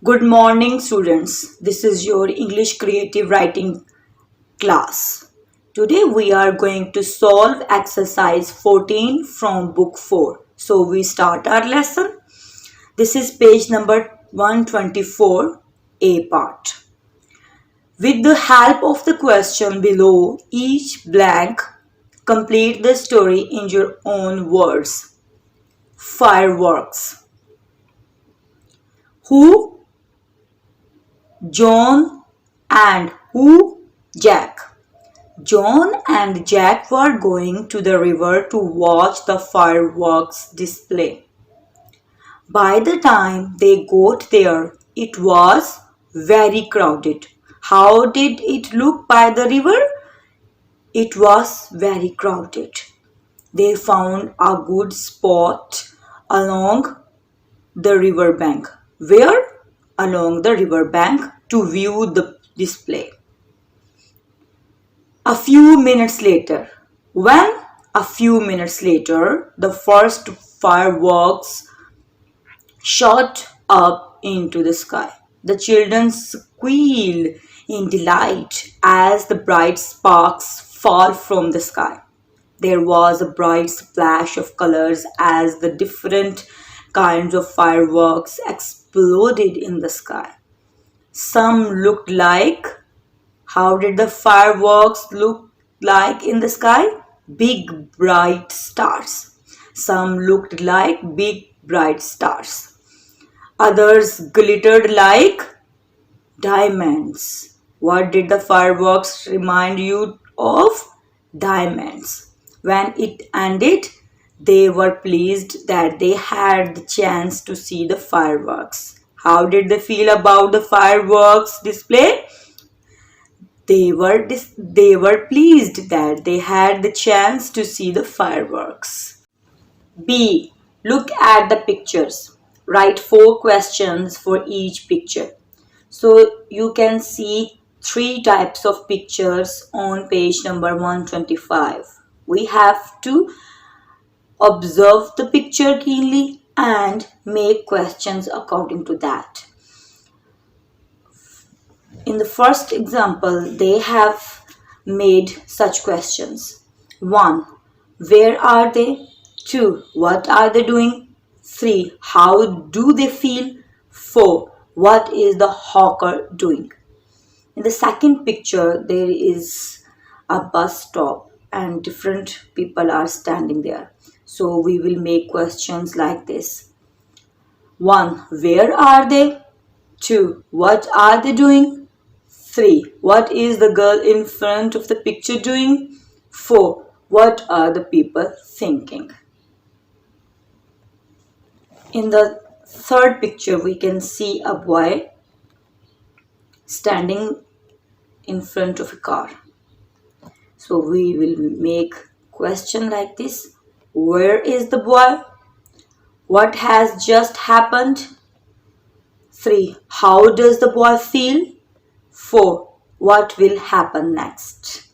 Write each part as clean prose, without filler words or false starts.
Good morning, students. This is your English creative writing class. Today we are going to solve exercise 14 from book 4. So we start our lesson. This is page number 124, A part. With the help of the question below each blank, complete the story in your own words. Fireworks. Who? John and who? Jack. John and Jack were going to the river to watch the fireworks display. By the time they got there, it was very crowded. How did it look by the river? It was very crowded. They found a good spot along the river bank. Where? Along the river bank to view the display. A few minutes later, a few minutes later, the first fireworks shot up into the sky. The children squealed in delight as the bright sparks fall from the sky. There was a bright splash of colors as the different kinds of fireworks exploded in the sky. Some looked like How did the fireworks look like in the sky? Big bright stars. Some looked like big bright stars. Others glittered like diamonds. What did the fireworks remind you of? Diamonds. When it ended, they were pleased that they had the chance to see the fireworks. How did they feel about the fireworks display? They were pleased that they had the chance to see the fireworks. B. Look at the pictures. Write 4 questions for each picture. So you can see 3 types of pictures on page number 125. We have to observe the picture keenly and make questions according to that. In the first example, they have made such questions. 1. Where are they? 2. What are they doing? 3. How do they feel? 4. What is the hawker doing? In the second picture, there is a bus stop and different people are standing there. So we will make questions like this. 1. Where are they? 2. What are they doing? 3. What is the girl in front of the picture doing? 4. What are the people thinking? In the third picture, we can see a boy standing in front of a car. So we will make question like this. Where is the boy? What has just happened? 3. How does the boy feel? 4. What will happen next?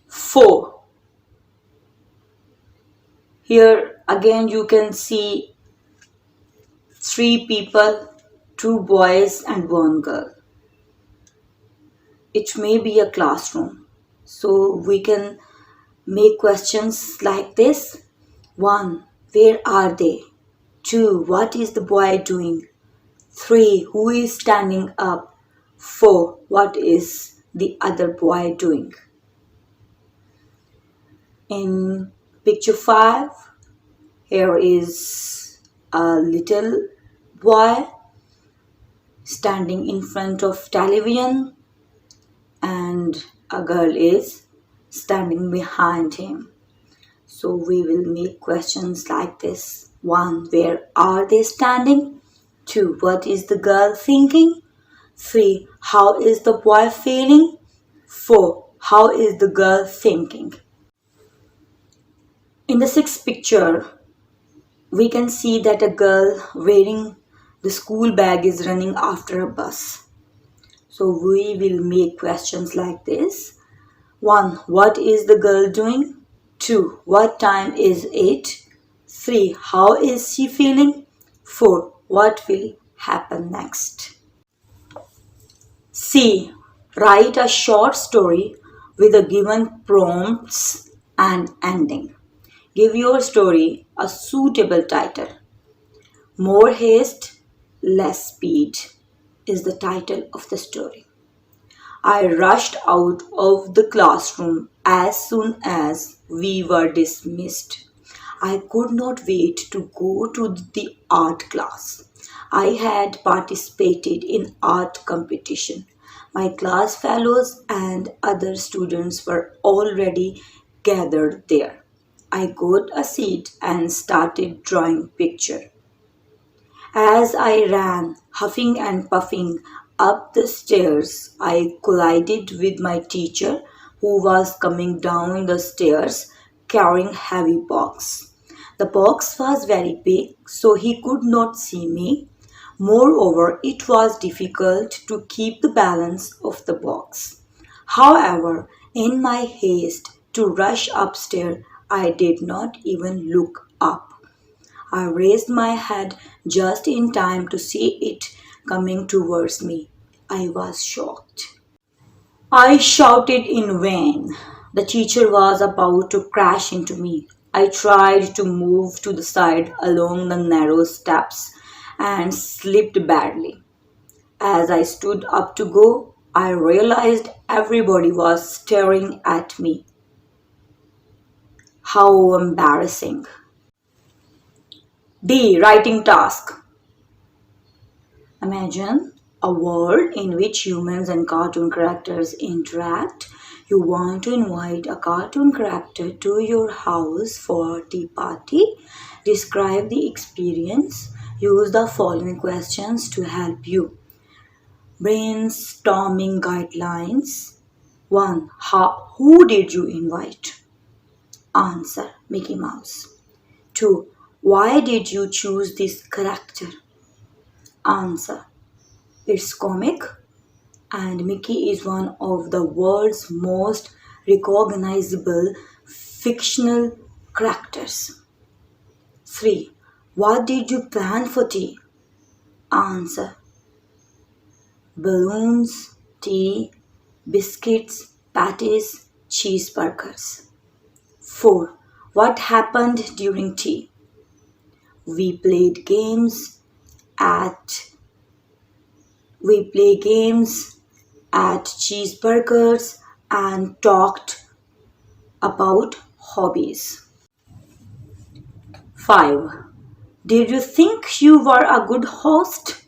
4. Here again you can see 3 people, 2 boys and 1 girl. It may be a classroom. So we can make questions like this. 1. Where are they? 2. What is the boy doing? 3. Who is standing up? 4. What is the other boy doing? In picture 5, here is a little boy standing in front of television and a girl is standing behind him. So we will make questions like this. 1. Where are they standing? 2. What is the girl thinking? 3. How is the boy feeling? 4. How is the girl thinking? In the 6th picture, we can see that a girl wearing the school bag is running after a bus. So we will make questions like this. 1. What is the girl doing? 2. What time is it? 3. How is she feeling? 4. What will happen next? C. Write a short story with the given prompts and ending. Give your story a suitable title. More haste, less speed is the title of the story. I rushed out of the classroom as soon as we were dismissed. I could not wait to go to the art class. I had participated in art competition. My class fellows and other students were already gathered there. I got a seat and started drawing picture. As I ran, huffing and puffing up the stairs, I collided with my teacher who was coming down the stairs carrying heavy box. The box was very big, so he could not see me. Moreover, it was difficult to keep the balance of the box. However, in my haste to rush upstairs, I did not even look up. I raised my head just in time to see it coming towards me. I was shocked. I shouted in vain. The teacher was about to crash into me. I tried to move to the side along the narrow steps and slipped badly. As I stood up to go, I realized everybody was staring at me. How embarrassing. D. Writing task. Imagine a world in which humans and cartoon characters interact. You want to invite a cartoon character to your house for a tea party. Describe the experience. Use the following questions to help you. Brainstorming guidelines. 1. Who did you invite? Answer: Mickey Mouse. 2. Why did you choose this character? Answer: It's comic and Mickey is one of the world's most recognizable fictional characters. 3. What did you plan for tea? Answer: balloons, tea, biscuits, patties, cheeseburgers. 4. What happened during tea? We played games at cheeseburgers and talked about hobbies. 5. Did you think you were a good host?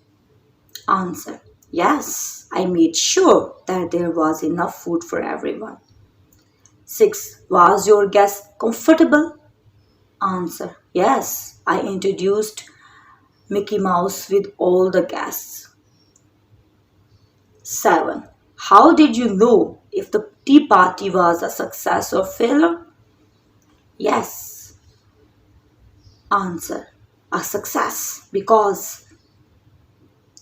Answer: Yes, I made sure that there was enough food for everyone. 6. Was your guest comfortable? Answer: Yes, I introduced Mickey Mouse with all the guests. 7. How did you know if the tea party was a success or failure? Yes. Answer: A success because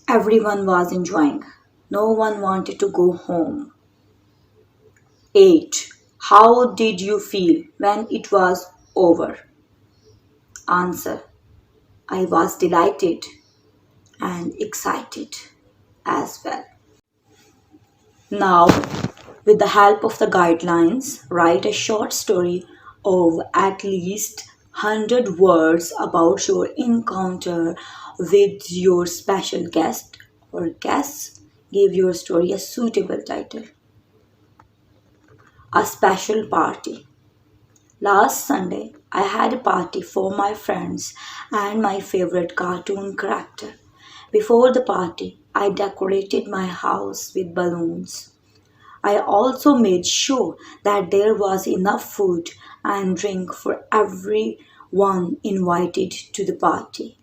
everyone was enjoying. No one wanted to go home. 8. How did you feel when it was over? Answer: I was delighted and excited as well. Now, with the help of the guidelines, write a short story of at least 100 words about your encounter with your special guest or guests. Give your story a suitable title. A special party. Last Sunday, I had a party for my friends and my favorite cartoon character. Before the party, I decorated my house with balloons. I also made sure that there was enough food and drink for everyone invited to the party.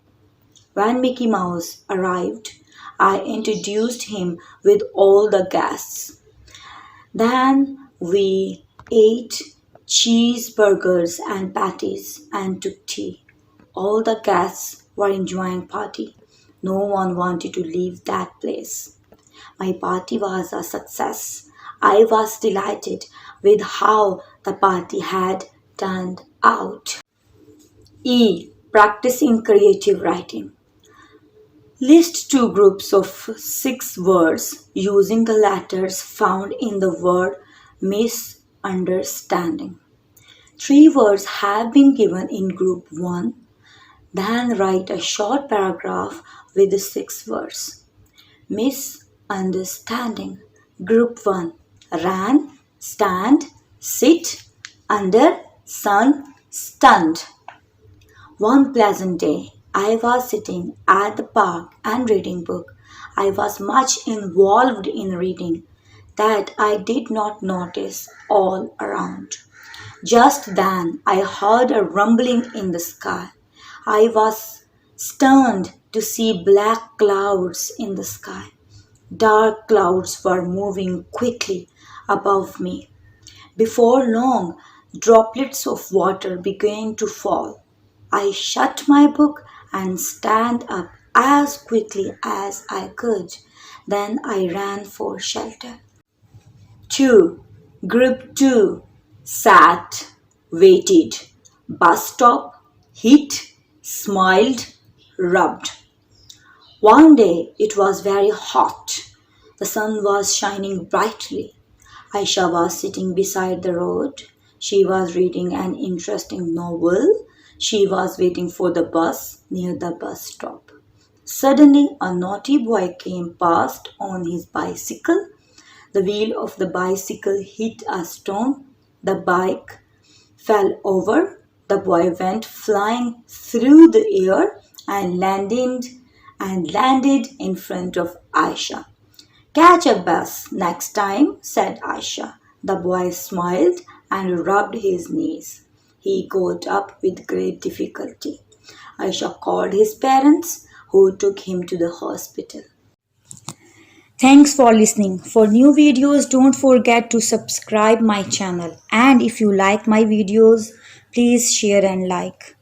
When Mickey Mouse arrived, I introduced him with all the guests. Then we ate cheeseburgers and patties and took tea. All the guests were enjoying party. No one wanted to leave that place. My party was a success. I was delighted with how the party had turned out. E. Practicing creative writing. List two groups of six words using the letters found in the word misunderstanding. Three words have been given in group 1. Then write a short paragraph with the six words. Misunderstanding. Group 1. Ran, stand, sit, under, sun, stunned. One pleasant day, I was sitting at the park and reading book. I was much involved in reading that I did not notice all around. Just then I heard a rumbling in the sky. I was stunned to see black clouds in the sky. Dark clouds were moving quickly above me. Before long, droplets of water began to fall. I shut my book and stand up as quickly as I could. Then I ran for shelter. 2. Group 2. Sat, waited, bus stop, hit, smiled, rubbed. One day it was very hot. The sun was shining brightly. Aisha was sitting beside the road. She was reading an interesting novel. She was waiting for the bus near the bus stop. Suddenly, a naughty boy came past on his bicycle. The wheel of the bicycle hit a stone. The bike fell over. The boy went flying through the air and landed in front of Aisha. Catch a bus next time, said Aisha. The boy smiled and rubbed his knees. He got up with great difficulty. Aisha called his parents, who took him to the hospital. Thanks for listening. For new videos, don't forget to subscribe my channel. And if you like my videos, please share and like.